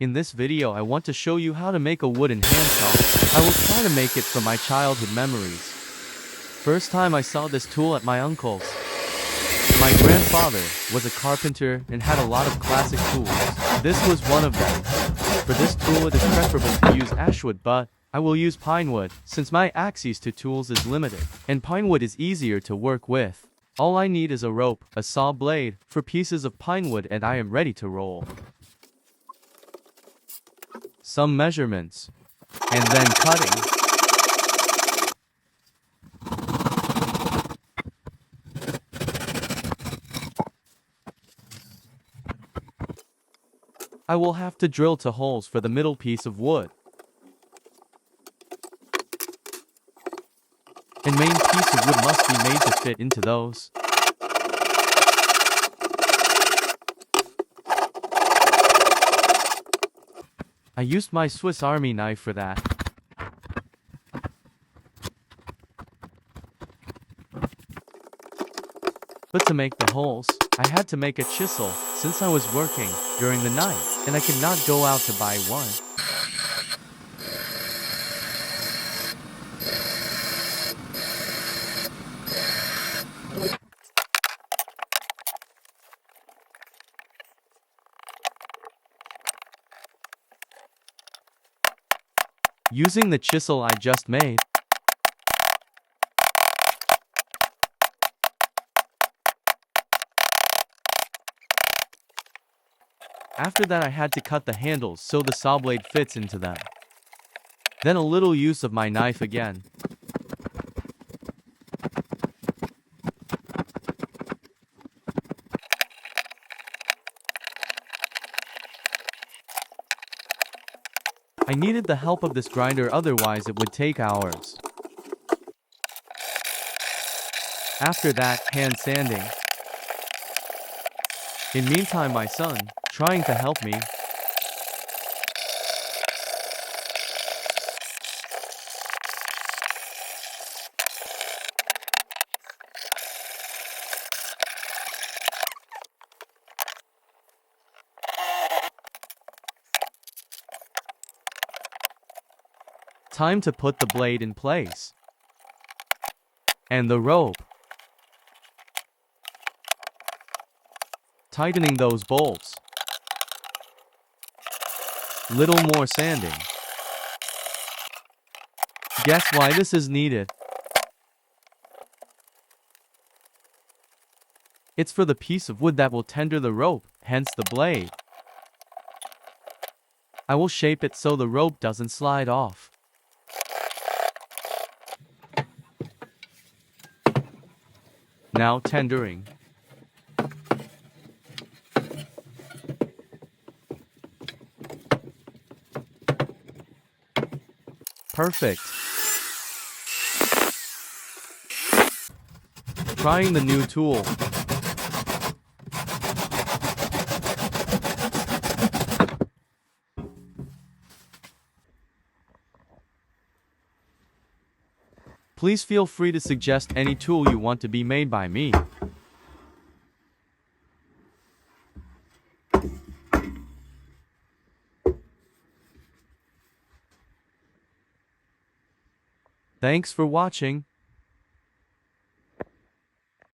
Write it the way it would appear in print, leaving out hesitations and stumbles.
In this video I want to show you how to make a wooden handsaw. I will try to make it from my childhood memories. First time I saw this tool at my uncle's. My grandfather was a carpenter and had a lot of classic tools. This was one of them. For this tool it is preferable to use ashwood, but I will use pinewood since my access to tools is limited, and pinewood is easier to work with. All I need is a rope, a saw blade for pieces of pinewood, and I am ready to roll. Some measurements, and then cutting. I will have to drill 2 holes for the middle piece of wood. And main piece of wood must be made to fit into those. I used my Swiss Army knife for that. But to make the holes, I had to make a chisel since I was working during the night and I could not go out to buy one. Using the chisel I just made, after that I had to cut the handles so the saw blade fits into them. Then a little use of my knife again. I needed the help of this grinder, otherwise it would take hours. After that, hand sanding. In meantime my son, trying to help me. Time to put the blade in place. And the rope. Tightening those bolts. Little more sanding. Guess why this is needed? It's for the piece of wood that will tender the rope, hence the blade. I will shape it so the rope doesn't slide off. Now tendering. Perfect. Trying the new tool. Please feel free to suggest any tool you want to be made by me. Thanks for watching.